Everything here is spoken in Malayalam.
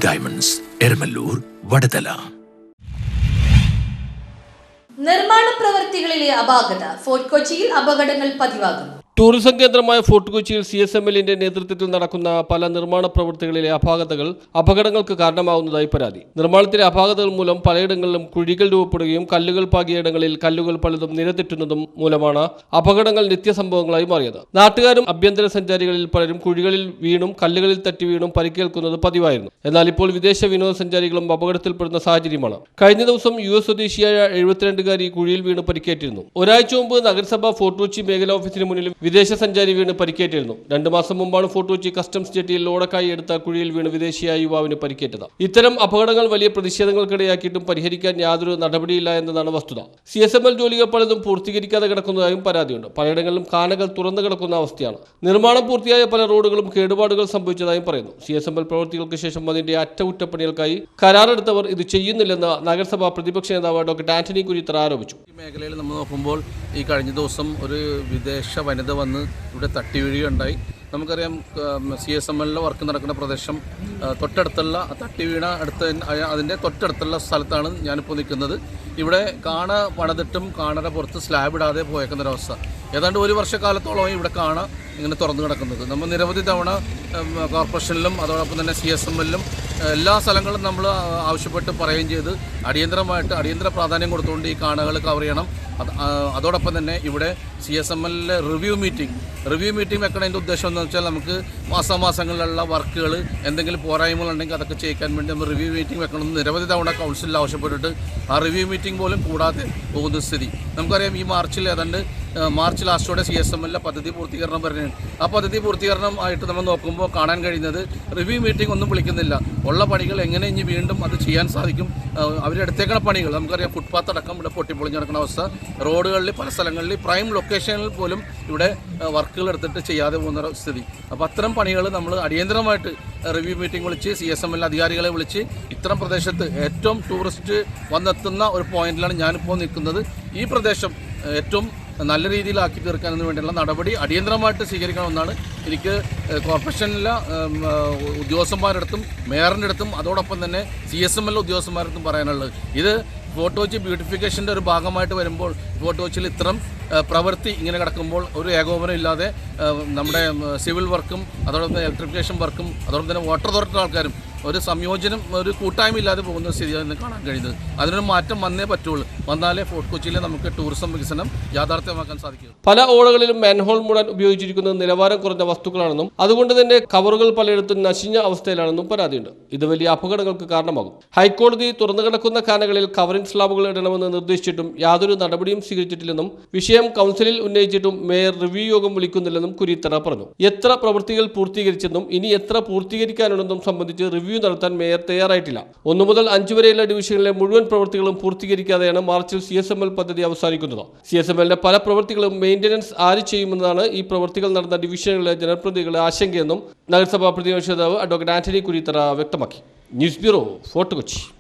ഡയമണ്ട്സ്, എരമല്ലൂർ, വടതല. നിർമ്മാണ പ്രവർത്തികളിലെ അപാകത. ഫോർട്ട് കൊച്ചിയിൽ അപകടങ്ങൾ പതിവാകുന്നു. ടൂറിസം കേന്ദ്രമായ ഫോർട്ട് കൊച്ചിയിൽ CSMLന്റെ നേതൃത്വത്തിൽ നടക്കുന്ന പല നിർമ്മാണ പ്രവൃത്തികളിലെ അപകടങ്ങൾക്ക് കാരണമാവുന്നതായി പരാതി. നിർമ്മാണത്തിലെ അപാകതകൾ മൂലം പലയിടങ്ങളിലും കുഴികൾ രൂപപ്പെടുകയും കല്ലുകൾ പാകിയ ഇടങ്ങളിൽ കല്ലുകൾ പലതും നിരതെറ്റുന്നതും മൂലമാണ് അപകടങ്ങൾ നിത്യസംഭവങ്ങളായി മാറിയത്. നാട്ടുകാരും ആഭ്യന്തര സഞ്ചാരികളിൽ പലരും കുഴികളിൽ വീണും കല്ലുകളിൽ തട്ടി വീണും പരിക്കേൽക്കുന്നത് പതിവായിരുന്നു. എന്നാൽ ഇപ്പോൾ വിദേശ വിനോദസഞ്ചാരികളും അപകടത്തിൽപ്പെടുന്ന സാഹചര്യമാണ്. കഴിഞ്ഞ ദിവസം US സ്വദേശിയായ 72-കാരി കുഴിയിൽ വീണ് പരിക്കേറ്റിരുന്നു. ഒരാഴ്ച മുമ്പ് നഗരസഭ ഫോർട്ട് കൊച്ചി മേഖലാ ഓഫീസിന് മുന്നിൽ വിദേശ സഞ്ചാരി വീണ് പരിക്കേറ്റിരുന്നു. 2 മാസം മുമ്പാണ് ഫോർട്ട് കൊച്ചി കസ്റ്റംസ് ജെട്ടിയിൽ ലോഡക്കായി എടുത്ത കുഴിയിൽ വീണ് വിദേശിയായ യുവാവിന് പരിക്കേറ്റത്. ഇത്തരം അപകടങ്ങൾ വലിയ പ്രതിഷേധങ്ങൾക്കിടയാക്കിയിട്ടും പരിഹരിക്കാൻ യാതൊരു നടപടിയില്ല എന്നതാണ് വസ്തുത. CSML ജോലികൾ പലതും പൂർത്തീകരിക്കാതെ കിടക്കുന്നതായും പരാതിയുണ്ട്. പലയിടങ്ങളിലും കാനകൾ തുറന്നു കിടക്കുന്ന അവസ്ഥയാണ്. നിർമ്മാണം പൂർത്തിയായ പല റോഡുകളും കേടുപാടുകൾ സംഭവിച്ചതായും പറയുന്നു. CSML പ്രവൃത്തികൾക്ക് ശേഷം അതിന്റെ അറ്റകുറ്റപ്പണികൾക്കായി കരാറെടുത്തവർ ഇത് ചെയ്യുന്നില്ലെന്ന് നഗരസഭാ പ്രതിപക്ഷ നേതാവ് ഡോക്ടർ ആന്റണി കുരിത്തറ ആരോപിച്ചു. ഈ മേഖലയിൽ നമ്മൾ നോക്കുമ്പോൾ ഈ കഴിഞ്ഞ ദിവസം ഒരു വിദേശ വനിത വന്ന് ഇവിടെ തട്ടി വീഴുകയുണ്ടായി. നമുക്കറിയാം CSMLന്റെ വർക്ക് നടക്കുന്ന പ്രദേശം തൊട്ടടുത്തുള്ള തട്ടി വീണ അതിൻ്റെ തൊട്ടടുത്തുള്ള സ്ഥലത്താണ് ഞാനിപ്പോൾ നിൽക്കുന്നത്. ഇവിടെ കാണ പണിതിട്ടും കാണയുടെ പുറത്ത് സ്ലാബ് ഇടാതെ പോയേക്കുന്നൊരവസ്ഥ. ഏതാണ്ട് 1 വർഷക്കാലത്തോളമായി ഇവിടെ കാണ ഇങ്ങനെ തുറന്നു കിടക്കുന്നത്. നമ്മൾ നിരവധി തവണ കോർപ്പറേഷനിലും അതോടൊപ്പം തന്നെ CSMLലും എല്ലാ സ്ഥലങ്ങളും നമ്മൾ ആവശ്യപ്പെട്ട് പറയുകയും ചെയ്ത് അടിയന്തര പ്രാധാന്യം കൊടുത്തുകൊണ്ട് ഈ കാണകൾ കവർ ചെയ്യണം. അതോടൊപ്പം തന്നെ ഇവിടെ CSMLലെ റിവ്യൂ മീറ്റിംഗ് വെക്കണതിൻ്റെ ഉദ്ദേശം എന്ന് വെച്ചാൽ നമുക്ക് മാസാമാസങ്ങളിലുള്ള വർക്കുകൾ എന്തെങ്കിലും പോരായ്മകളുണ്ടെങ്കിൽ അതൊക്കെ ചെയ്യിക്കാൻ വേണ്ടി നമ്മൾ റിവ്യൂ മീറ്റിംഗ് വെക്കണമെന്ന് നിരവധി തവണ കൗൺസിലിൽ ആവശ്യപ്പെട്ടിട്ട് ആ റിവ്യൂ മീറ്റിംഗ് പോലും കൂടാതെ പോകുന്ന സ്ഥിതി. നമുക്കറിയാം ഈ മാർച്ച് ലാസ്റ്റോടെ CSMLലെ പദ്ധതി പൂർത്തീകരണം പറഞ്ഞാണ്. ആ പദ്ധതി പൂർത്തീകരണം ആയിട്ട് നമ്മൾ നോക്കുമ്പോൾ കാണാൻ കഴിയുന്നത് റിവ്യൂ മീറ്റിംഗ് ഒന്നും വിളിക്കുന്നില്ല. ഉള്ള പണികൾ എങ്ങനെ ഇനി വീണ്ടും അത് ചെയ്യാൻ സാധിക്കും. അവരെടുത്തേക്കണ പണികൾ നമുക്കറിയാം, ഫുട്പാത്ത് അടക്കം ഇവിടെ പൊട്ടിപ്പൊളിഞ്ഞ് നടക്കുന്ന അവസ്ഥ. റോഡുകളിൽ പല സ്ഥലങ്ങളിൽ പ്രൈം ലൊക്കേഷനിൽ പോലും ഇവിടെ വർക്കുകൾ എടുത്തിട്ട് ചെയ്യാതെ പോകുന്ന സ്ഥിതി. അപ്പോൾ അത്തരം പണികൾ നമ്മൾ അടിയന്തരമായിട്ട് റിവ്യൂ മീറ്റിംഗ് വിളിച്ച് CSML അധികാരികളെ വിളിച്ച് ഇത്തരം പ്രദേശത്ത് ഏറ്റവും ടൂറിസ്റ്റ് വന്നെത്തുന്ന ഒരു പോയിന്റിലാണ് ഞാനിപ്പോൾ നിൽക്കുന്നത്. ഈ പ്രദേശം ഏറ്റവും നല്ല രീതിയിലാക്കി തീർക്കുന്നതിന് വേണ്ടിയുള്ള നടപടി അടിയന്തരമായിട്ട് സ്വീകരിക്കണമെന്നാണ് എനിക്ക് കോർപ്പറേഷനിലെ ഉദ്യോഗസ്ഥന്മാരുടെ അടുത്തും മേയറിൻ്റെ അടുത്തും അതോടൊപ്പം തന്നെ CSML ഉദ്യോഗസ്ഥന്മാരുടെ അടുത്തും പറയാനുള്ളത്. ഇത് ഫോർട്ട് കൊച്ചി ബ്യൂട്ടിഫിക്കേഷൻ്റെ ഒരു ഭാഗമായിട്ട് വരുമ്പോൾ ഫോർട്ട് കൊച്ചിയിൽ ഇത്തരം പ്രവൃത്തി ഇങ്ങനെ കിടക്കുമ്പോൾ ഒരു ഏകോപനം ഇല്ലാതെ നമ്മുടെ സിവിൽ വർക്കും അതോടൊപ്പം തന്നെ ഇലക്ട്രിഫിക്കേഷൻ വർക്കും അതോടൊപ്പം തന്നെ വാട്ടർ അതോറിറ്റി ആൾക്കാരും ഒരു സംയോജനം ഒരു കൂട്ടായ്മ ഇല്ലാതെ പോകുന്ന സ്ഥിതിയാണ് കാണാൻ കഴിയുന്നത്. അതിനൊരു മാറ്റം വന്നേ പറ്റുള്ളൂ. വന്നാലേ ഫോർട്ട് കൊച്ചിയിലെ നമുക്ക് ടൂറിസം വികസനം യാഥാർത്ഥ്യമാക്കാൻ സാധിക്കും. പല ഓടകളിലും മാൻഹോൾ മൂടാൻ ഉപയോഗിച്ചിരിക്കുന്നത് നിലവാരം കുറഞ്ഞ വസ്തുക്കളാണെന്നും അതുകൊണ്ട് തന്നെ കവറുകൾ പലയിടത്തും നശിഞ്ഞ അവസ്ഥയിലാണെന്നും പരാതിയുണ്ട്. ഇത് വലിയ അപകടങ്ങൾക്ക് കാരണമാകും. ഹൈക്കോടതി തുറന്നു കിടക്കുന്ന കാനകളിൽ കവറിംഗ് സ്ലാബുകൾ ഇടണമെന്ന് നിർദ്ദേശിച്ചിട്ടും യാതൊരു നടപടിയും സ്വീകരിച്ചിട്ടില്ലെന്നും വിഷയം കൗൺസിലിൽ ഉന്നയിച്ചിട്ടും മേയർ റിവ്യൂ യോഗം വിളിക്കുന്നില്ലെന്നും കുരിത്തറ പറഞ്ഞു. എത്ര പ്രവൃത്തികൾ പൂർത്തീകരിച്ചെന്നും ഇനി എത്ര പൂർത്തീകരിക്കാനുണ്ടെന്നും സംബന്ധിച്ച് റിവ്യൂ നടത്താൻ മേയർ തയ്യാറായിട്ടില്ല. 1 മുതൽ 5 വരെയുള്ള ഡിവിഷനിലെ മുഴുവൻ പ്രവൃത്തികളും പൂർത്തീകരിക്കാതെയാണ് മാർച്ചിൽ CSML പദ്ധതി അവസാനിക്കുന്നത്. CSMLന്റെ പല പ്രവൃത്തികളും മെയിൻ്റനൻസ് ആര് ചെയ്യുമെന്നതാണ് ഈ പ്രവൃത്തികൾ നടന്ന ഡിവിഷനുകളിലെ ജനപ്രതിനിധികളുടെ ആശങ്കയെന്നും നഗരസഭാ പ്രതിപക്ഷ നേതാവ് ഡോക്ടർ ആന്റണി കുരിത്തറ വ്യക്തമാക്കി. News bureau, fort Kochi.